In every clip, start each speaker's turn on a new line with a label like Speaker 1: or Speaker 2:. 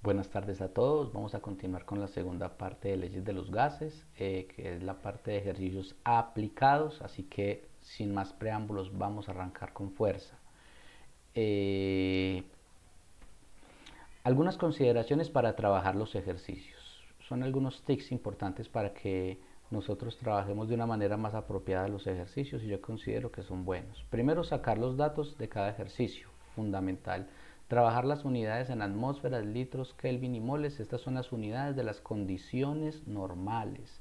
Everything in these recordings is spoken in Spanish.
Speaker 1: Buenas tardes a todos. Vamos a continuar con la segunda parte de leyes de los gases, que es la parte de ejercicios aplicados, así que sin más preámbulos vamos a arrancar con fuerza. Algunas consideraciones para trabajar los ejercicios. Son algunos tips importantes para que nosotros trabajemos de una manera más apropiada los ejercicios y yo considero que son buenos. Primero, sacar los datos de cada ejercicio, fundamental. Trabajar las unidades en atmósferas, litros, Kelvin y moles. Estas son las unidades de las condiciones normales.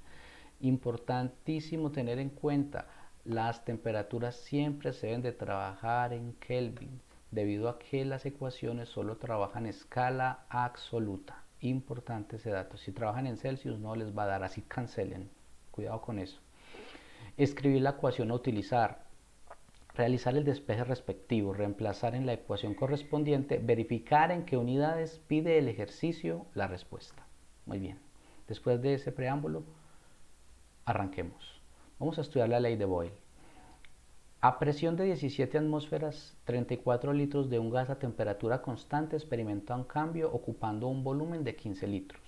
Speaker 1: Importantísimo tener en cuenta, las temperaturas siempre se deben de trabajar en Kelvin, debido a que las ecuaciones solo trabajan en escala absoluta. Importante ese dato. Si trabajan en Celsius no les va a dar, así cancelen. Cuidado con eso. Escribir la ecuación a utilizar. Realizar el despeje respectivo, reemplazar en la ecuación correspondiente, verificar en qué unidades pide el ejercicio la respuesta. Muy bien. Después de ese preámbulo, arranquemos. Vamos a estudiar la ley de Boyle. A presión de 17 atmósferas, 34 litros de un gas a temperatura constante experimenta un cambio ocupando un volumen de 15 litros.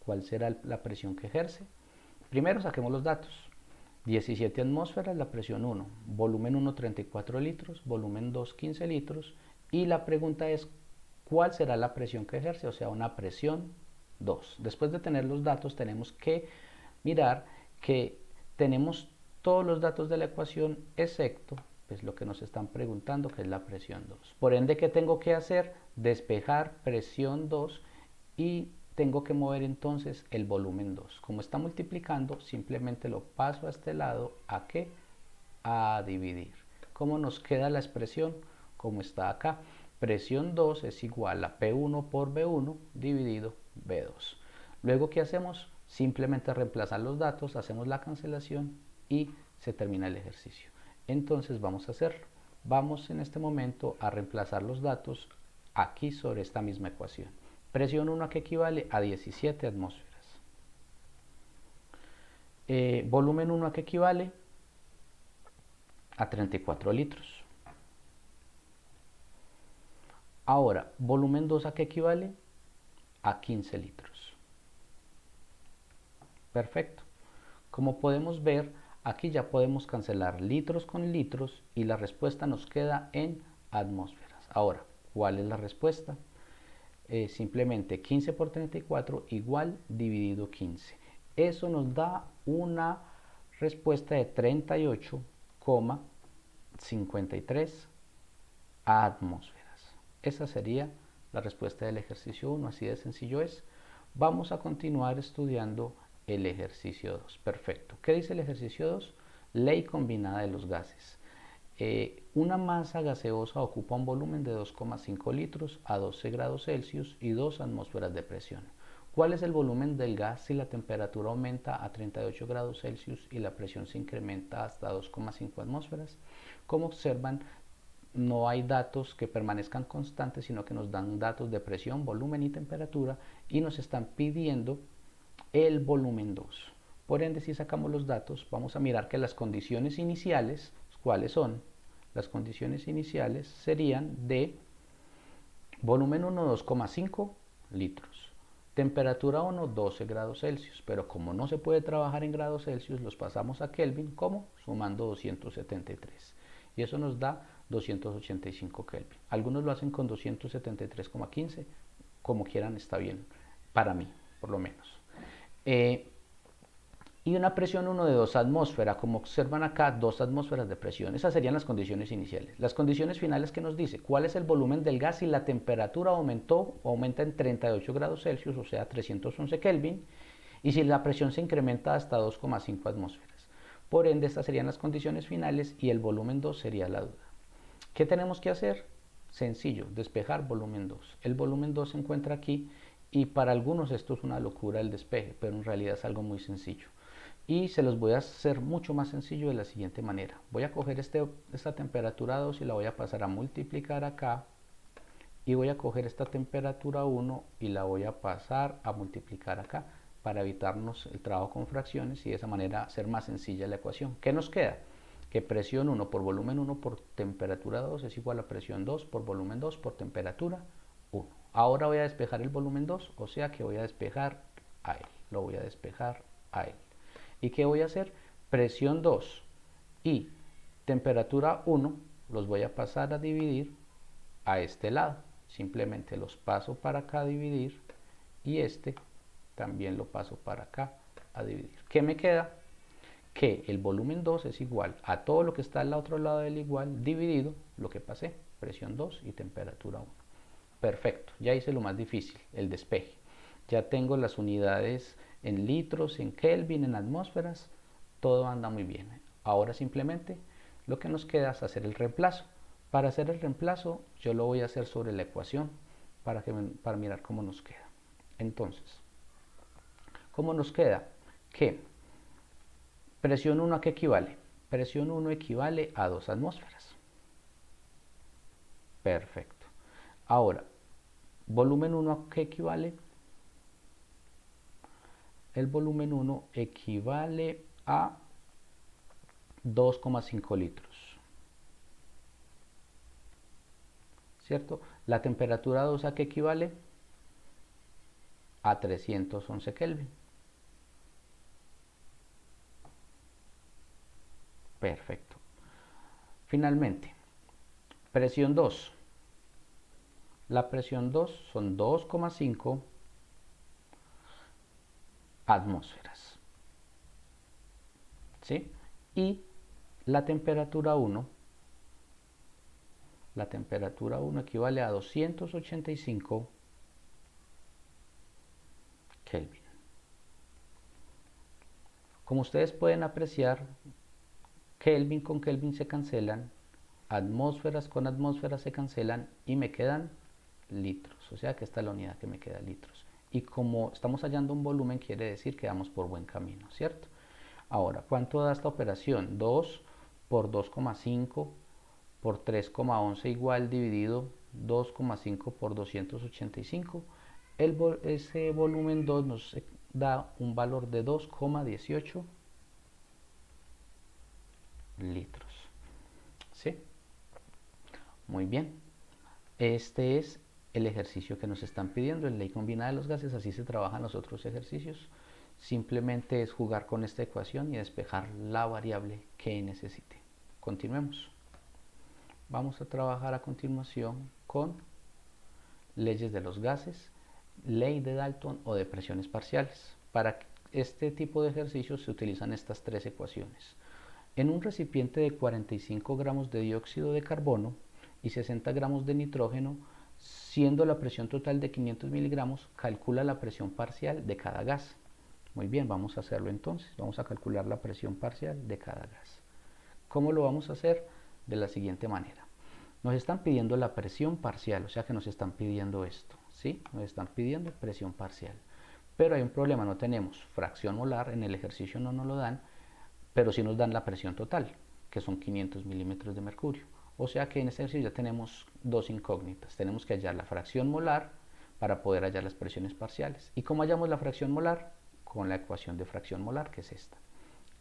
Speaker 1: ¿Cuál será la presión que ejerce? Primero saquemos los datos. 17 atmósferas, la presión 1, volumen 1, 34 litros, volumen 2, 15 litros. Y la pregunta es, ¿cuál será la presión que ejerce? O sea, una presión 2. Después de tener los datos, tenemos que mirar que tenemos todos los datos de la ecuación, excepto pues, lo que nos están preguntando, que es la presión 2. Por ende, ¿qué tengo que hacer? Despejar presión 2 y tengo que mover entonces el volumen 2. Como está multiplicando, simplemente lo paso a este lado, ¿a qué? A dividir. ¿Cómo nos queda la expresión? Como está acá. Presión 2 es igual a P1 por V1 dividido V2. Luego, ¿qué hacemos? Simplemente reemplazar los datos, hacemos la cancelación y se termina el ejercicio. Entonces vamos a hacerlo. Vamos en este momento a reemplazar los datos aquí sobre esta misma ecuación. Presión 1 que equivale a 17 atmósferas. Volumen 1 que equivale a 34 litros. Ahora, volumen 2 a que equivale a 15 litros. Perfecto. Como podemos ver, aquí ya podemos cancelar litros con litros y la respuesta nos queda en atmósferas. Ahora, ¿cuál es la respuesta? Simplemente 15 por 34 igual dividido 15. Eso nos da una respuesta de 38,53 atmósferas. Esa sería la respuesta del ejercicio 1, así de sencillo es. Vamos a continuar estudiando el ejercicio 2. Perfecto. ¿Qué dice el ejercicio 2? Ley combinada de los gases. Una masa gaseosa ocupa un volumen de 2,5 litros a 12 grados Celsius y 2 atmósferas de presión. ¿Cuál es el volumen del gas si la temperatura aumenta a 38 grados Celsius y la presión se incrementa hasta 2,5 atmósferas? Como observan, no hay datos que permanezcan constantes, sino que nos dan datos de presión, volumen y temperatura y nos están pidiendo el volumen 2. Por ende, si sacamos los datos, vamos a mirar que las condiciones iniciales, ¿cuáles son? Las condiciones iniciales serían de volumen 1, 2,5 litros. Temperatura 1, 12 grados Celsius, pero como no se puede trabajar en grados Celsius, los pasamos a Kelvin, ¿cómo? Sumando 273. Y eso nos da 285 Kelvin. Algunos lo hacen con 273,15, como quieran está bien, para mí, por lo menos. Y una presión 1 de 2 atmósferas, como observan acá, 2 atmósferas de presión. Esas serían las condiciones iniciales. Las condiciones finales que nos dice, ¿cuál es el volumen del gas si la temperatura aumenta en 38 grados Celsius, o sea, 311 Kelvin, y si la presión se incrementa hasta 2,5 atmósferas? Por ende, estas serían las condiciones finales y el volumen 2 sería la duda. ¿Qué tenemos que hacer? Sencillo, despejar volumen 2. El volumen 2 se encuentra aquí y para algunos esto es una locura el despeje, pero en realidad es algo muy sencillo. Y se los voy a hacer mucho más sencillo de la siguiente manera. Voy a coger esta temperatura 2 y la voy a pasar a multiplicar acá. Y voy a coger esta temperatura 1 y la voy a pasar a multiplicar acá para evitarnos el trabajo con fracciones y de esa manera hacer más sencilla la ecuación. ¿Qué nos queda? Que presión 1 por volumen 1 por temperatura 2 es igual a presión 2 por volumen 2 por temperatura 1. Ahora voy a despejar el volumen 2, o sea que voy a despejar a él, lo voy a despejar a él. ¿Y qué voy a hacer? Presión 2 y temperatura 1 los voy a pasar a dividir a este lado. Simplemente los paso para acá a dividir y este también lo paso para acá a dividir. ¿Qué me queda? Que el volumen 2 es igual a todo lo que está al otro lado del igual dividido lo que pasé, presión 2 y temperatura 1. Perfecto, ya hice lo más difícil, el despeje. Ya tengo las unidades en litros, en Kelvin, en atmósferas, todo anda muy bien. Ahora simplemente lo que nos queda es hacer el reemplazo. Para hacer el reemplazo yo lo voy a hacer sobre la ecuación para mirar cómo nos queda. Entonces, ¿cómo nos queda? Que presión 1 ¿a qué equivale? Presión 1 equivale a 2 atmósferas. Perfecto. Ahora, volumen 1 ¿a qué equivale? El volumen 1 equivale a 2,5 litros. ¿Cierto? La temperatura 2 ¿a qué equivale? A 311 Kelvin. Perfecto. Finalmente, presión 2. La presión 2 son 2,5 atmósferas. ¿Sí? Y la temperatura 1 equivale a 285 Kelvin. Como ustedes pueden apreciar, Kelvin con Kelvin se cancelan, atmósferas con atmósferas se cancelan y me quedan litros. O sea que esta es la unidad que me queda, litros. Y como estamos hallando un volumen, quiere decir que vamos por buen camino, ¿cierto? Ahora, ¿cuánto da esta operación? 2 por 2,5 por 3,11 igual dividido 2,5 por 285. Ese volumen 2 nos da un valor de 2,18 litros. ¿Sí? Muy bien. Este es el ejercicio que nos están pidiendo en ley combinada de los gases. Así se trabajan los otros ejercicios. Simplemente es jugar con esta ecuación y despejar la variable que necesite. Continuemos. Vamos a trabajar a continuación con leyes de los gases, ley de Dalton o de presiones parciales. Para este tipo de ejercicios se utilizan estas tres ecuaciones. En un recipiente de 45 gramos de dióxido de carbono y 60 gramos de nitrógeno, siendo la presión total de 500 miligramos, calcula la presión parcial de cada gas. Muy bien, vamos a hacerlo entonces. Vamos a calcular la presión parcial de cada gas. ¿Cómo lo vamos a hacer? De la siguiente manera. Nos están pidiendo la presión parcial, o sea que nos están pidiendo esto, ¿sí? Nos están pidiendo presión parcial. Pero hay un problema, no tenemos fracción molar, en el ejercicio no nos lo dan, pero sí nos dan la presión total, que son 500 milímetros de mercurio. O sea que en este ejercicio ya tenemos dos incógnitas. Tenemos que hallar la fracción molar para poder hallar las presiones parciales. ¿Y cómo hallamos la fracción molar? Con la ecuación de fracción molar, que es esta.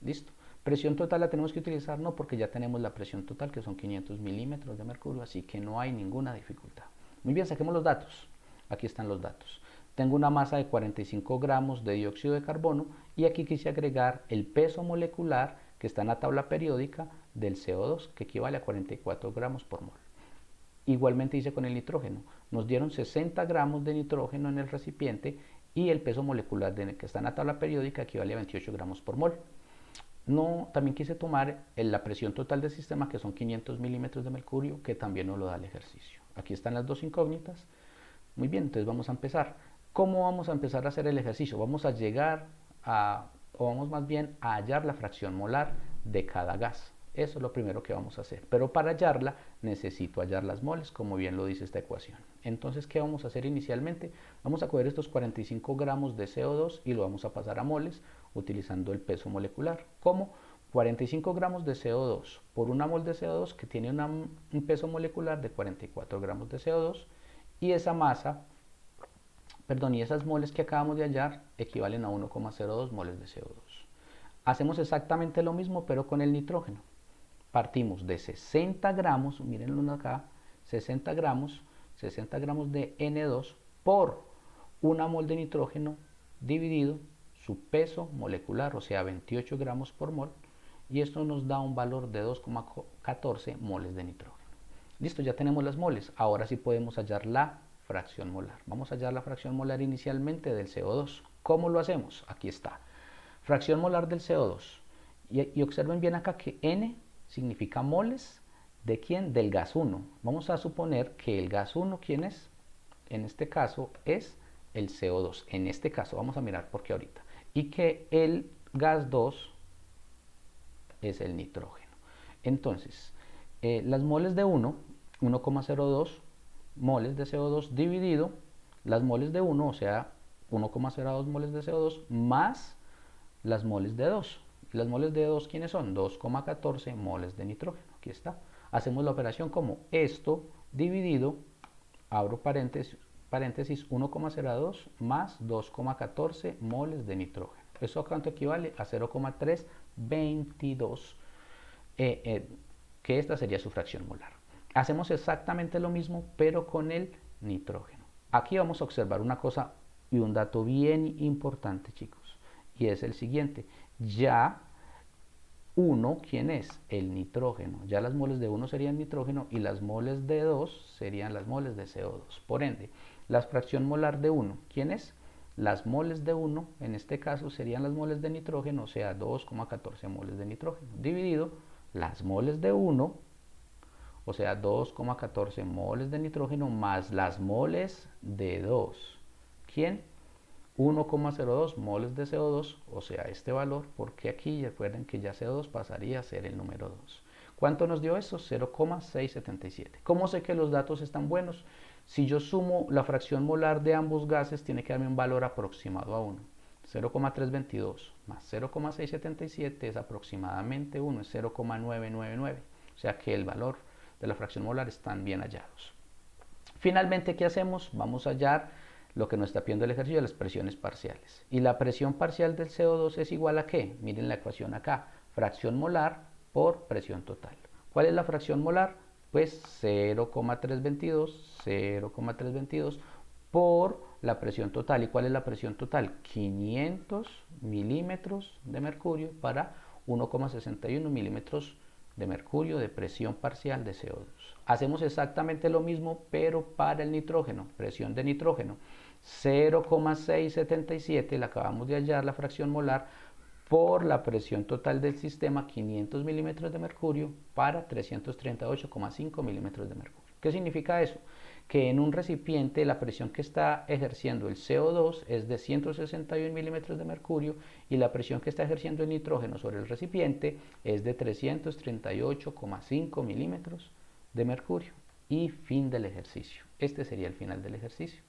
Speaker 1: ¿Listo? Presión total la tenemos que utilizar, no, porque ya tenemos la presión total, que son 500 milímetros de mercurio, así que no hay ninguna dificultad. Muy bien, saquemos los datos. Aquí están los datos. Tengo una masa de 45 gramos de dióxido de carbono y aquí quise agregar el peso molecular que está en la tabla periódica del CO2, que equivale a 44 gramos por mol. Igualmente hice con el nitrógeno. Nos dieron 60 gramos de nitrógeno en el recipiente y el peso molecular que está en la tabla periódica equivale a 28 gramos por mol. No, también quise tomar la presión total del sistema, que son 500 milímetros de mercurio, que también nos lo da el ejercicio. Aquí están las dos incógnitas. Muy bien, entonces vamos a empezar. ¿Cómo vamos a empezar a hacer el ejercicio? Vamos a llegar a, o vamos más bien a hallar la fracción molar de cada gas. Eso es lo primero que vamos a hacer. Pero para hallarla necesito hallar las moles, como bien lo dice esta ecuación. Entonces, ¿qué vamos a hacer inicialmente? Vamos a coger estos 45 gramos de CO2 y lo vamos a pasar a moles utilizando el peso molecular. ¿Cómo? 45 gramos de CO2 por una mol de CO2 que tiene un peso molecular de 44 gramos de CO2 y esa masa, perdón, y esas moles que acabamos de hallar equivalen a 1,02 moles de CO2. Hacemos exactamente lo mismo pero con el nitrógeno. Partimos de 60 gramos, mírenlo acá, 60 gramos de N2 por una mol de nitrógeno dividido su peso molecular, o sea 28 gramos por mol, y esto nos da un valor de 2,14 moles de nitrógeno. Listo, ya tenemos las moles. Ahora sí podemos hallar la fracción molar. Vamos a hallar la fracción molar inicialmente del CO2. ¿Cómo lo hacemos? Aquí está. Fracción molar del CO2. Y observen bien acá que N significa moles. ¿De quién? Del gas 1. Vamos a suponer que el gas 1, ¿quién es? En este caso es el CO2. En este caso, vamos a mirar por qué ahorita. Y que el gas 2 es el nitrógeno. Entonces, las moles de 1,02 moles de CO2 dividido las moles de 1, o sea, 1,02 moles de CO2 más las moles de 2. ¿Y las moles de 2 quiénes son? 2,14 moles de nitrógeno. Aquí está. Hacemos la operación como esto dividido, abro paréntesis, 1,02 más 2,14 moles de nitrógeno. ¿Eso a cuánto equivale? A 0,322, que esta sería su fracción molar. Hacemos exactamente lo mismo, pero con el nitrógeno. Aquí vamos a observar una cosa y un dato bien importante, chicos, y es el siguiente. Ya 1, ¿quién es? El nitrógeno. Ya las moles de 1 serían nitrógeno y las moles de 2 serían las moles de CO2. Por ende, la fracción molar de 1, ¿quién es? Las moles de 1, en este caso, serían las moles de nitrógeno, o sea, 2,14 moles de nitrógeno, dividido las moles de 1, o sea, 2,14 moles de nitrógeno, más las moles de 2. ¿Quién? 1,02 moles de CO2, o sea, este valor, porque aquí recuerden que ya CO2 pasaría a ser el número 2. ¿Cuánto nos dio eso? 0,677. ¿Cómo sé que los datos están buenos? Si yo sumo la fracción molar de ambos gases, tiene que darme un valor aproximado a 1. 0,322 más 0,677 es aproximadamente 1, es 0,999. O sea que el valor de la fracción molar están bien hallados. Finalmente, ¿qué hacemos? Vamos a hallar lo que nos está pidiendo el ejercicio de las presiones parciales. Y la presión parcial del CO2 es igual a ¿qué? Miren la ecuación acá, fracción molar por presión total. ¿Cuál es la fracción molar? Pues 0,322 por la presión total. ¿Y cuál es la presión total? 500 milímetros de mercurio para 1,61 milímetros de mercurio de presión parcial de CO2. Hacemos exactamente lo mismo, pero para el nitrógeno, presión de nitrógeno. 0,677, la acabamos de hallar, la fracción molar, por la presión total del sistema, 500 milímetros de mercurio para 338,5 milímetros de mercurio. ¿Qué significa eso? Que en un recipiente la presión que está ejerciendo el CO2 es de 161 milímetros de mercurio y la presión que está ejerciendo el nitrógeno sobre el recipiente es de 338,5 milímetros de mercurio. Y fin del ejercicio. Este sería el final del ejercicio.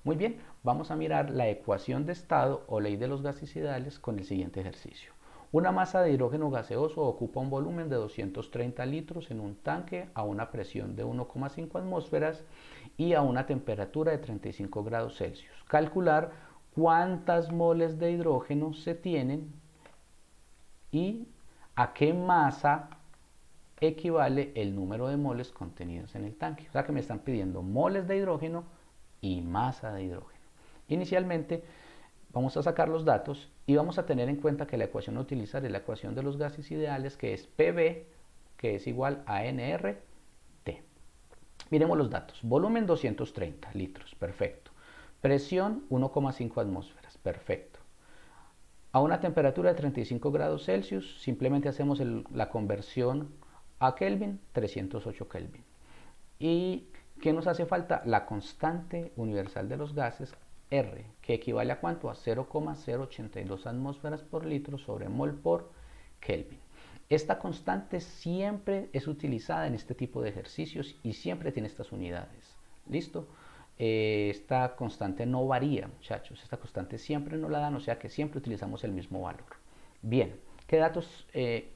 Speaker 1: Muy bien, vamos a mirar la ecuación de estado o ley de los gases ideales con el siguiente ejercicio. Una masa de hidrógeno gaseoso ocupa un volumen de 230 litros en un tanque a una presión de 1,5 atmósferas y a una temperatura de 35 grados Celsius. Calcular cuántas moles de hidrógeno se tienen y a qué masa equivale el número de moles contenidos en el tanque. O sea que me están pidiendo moles de hidrógeno y masa de hidrógeno. Inicialmente vamos a sacar los datos y vamos a tener en cuenta que la ecuación a utilizar es la ecuación de los gases ideales, que es PV, que es igual a NRT. Miremos los datos. Volumen 230 litros, perfecto. Presión 1,5 atmósferas, perfecto. A una temperatura de 35 grados Celsius, simplemente hacemos la conversión a Kelvin, 308 Kelvin. ¿Y qué nos hace falta? La constante universal de los gases, R, que equivale a ¿cuánto? A 0,082 atmósferas por litro sobre mol por Kelvin. Esta constante siempre es utilizada en este tipo de ejercicios y siempre tiene estas unidades. ¿Listo? Esta constante no varía, muchachos. Esta constante siempre nos la dan, o sea que siempre utilizamos el mismo valor. Bien, ¿qué datos,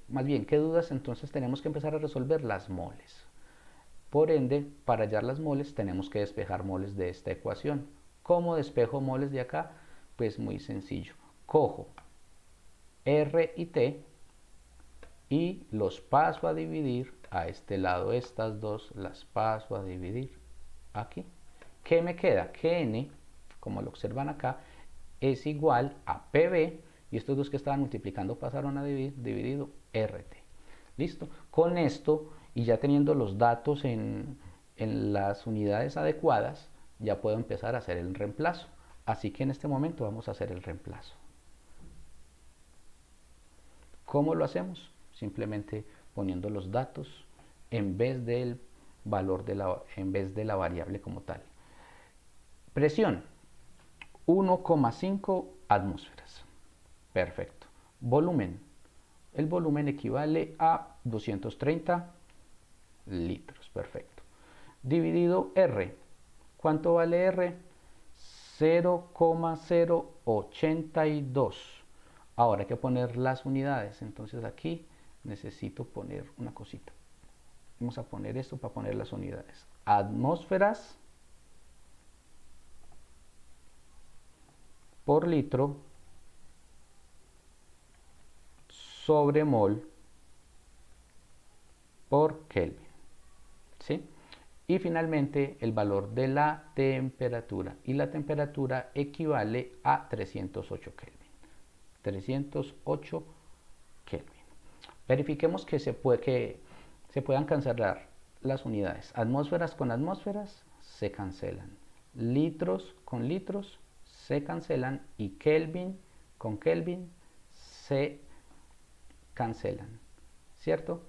Speaker 1: más bien, qué dudas entonces tenemos que empezar a resolver? Las moles. Por ende, para hallar las moles tenemos que despejar moles de esta ecuación. ¿Cómo despejo moles de acá? Pues muy sencillo. Cojo R y T y los paso a dividir a este lado. Estas dos las paso a dividir aquí. ¿Qué me queda? Que N, como lo observan acá, es igual a PB, y estos dos que estaban multiplicando pasaron a dividido RT. ¿Listo? Con esto, y ya teniendo los datos en las unidades adecuadas, ya puedo empezar a hacer el reemplazo. Así que en este momento vamos a hacer el reemplazo. ¿Cómo lo hacemos? Simplemente poniendo los datos en vez del valor en vez de la variable como tal. Presión, 1,5 atmósferas. Perfecto. Volumen. El volumen equivale a 230 litros. Perfecto. Dividido R. ¿Cuánto vale R? 0,082. Ahora hay que poner las unidades. Entonces aquí necesito poner una cosita. Vamos a poner esto para poner las unidades. Atmósferas por litro sobre mol por Kelvin. ¿Sí? Y finalmente el valor de la temperatura. Y la temperatura equivale a 308 Kelvin. 308 Kelvin. Verifiquemos que se puedan cancelar las unidades. Atmósferas con atmósferas se cancelan. Litros con litros se cancelan. Y Kelvin con Kelvin se cancelan. ¿Cierto?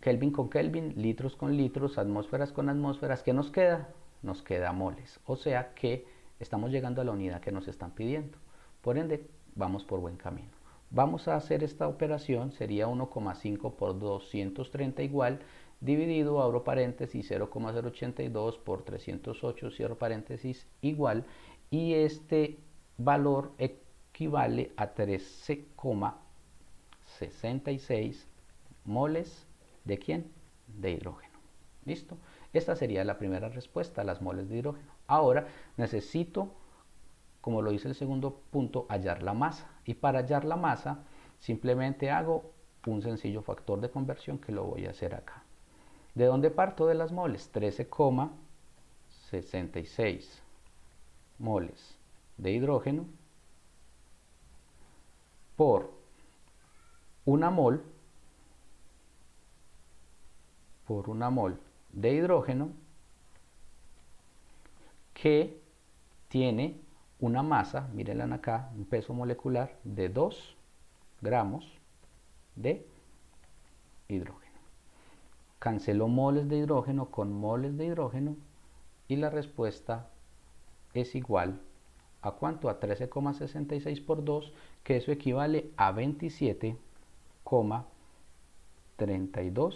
Speaker 1: Kelvin con Kelvin, litros con litros, atmósferas con atmósferas. ¿Qué nos queda? Nos queda moles. O sea que estamos llegando a la unidad que nos están pidiendo. Por ende, vamos por buen camino. Vamos a hacer esta operación, sería 1,5 por 230 igual, dividido, abro paréntesis, 0,082 por 308, cierro paréntesis, igual, y este valor equivale a 13,66 moles. ¿De quién? De hidrógeno. ¿Listo? Esta sería la primera respuesta, las moles de hidrógeno. Ahora necesito, como lo dice el segundo punto, hallar la masa. Y para hallar la masa, simplemente hago un sencillo factor de conversión que lo voy a hacer acá. ¿De dónde parto? De las moles. 13,66 moles de hidrógeno por una mol de hidrógeno que tiene una masa, mírenla acá, un peso molecular de 2 gramos de hidrógeno. Cancelo moles de hidrógeno con moles de hidrógeno y la respuesta es igual a ¿cuánto? A 13,66 por 2, que eso equivale a 27,32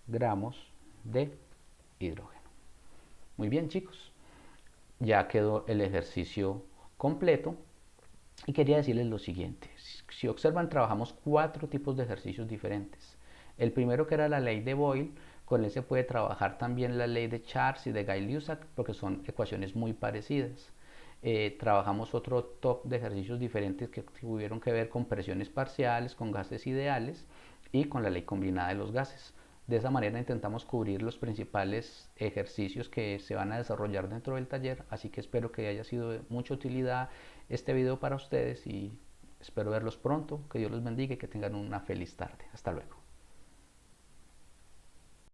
Speaker 1: gramos de hidrógeno. Muy bien, chicos, ya quedó el ejercicio completo y quería decirles lo siguiente. Si observan, trabajamos 4 tipos de ejercicios diferentes. El primero, que era la ley de Boyle, con él se puede trabajar también la ley de Charles y de Gay-Lussac porque son ecuaciones muy parecidas. Trabajamos otro top de ejercicios diferentes que tuvieron que ver con presiones parciales, con gases ideales y con la ley combinada de los gases. De esa manera intentamos cubrir los principales ejercicios que se van a desarrollar dentro del taller, así que espero que haya sido de mucha utilidad este video para ustedes y espero verlos pronto. Que Dios los bendiga y que tengan una feliz tarde. Hasta luego.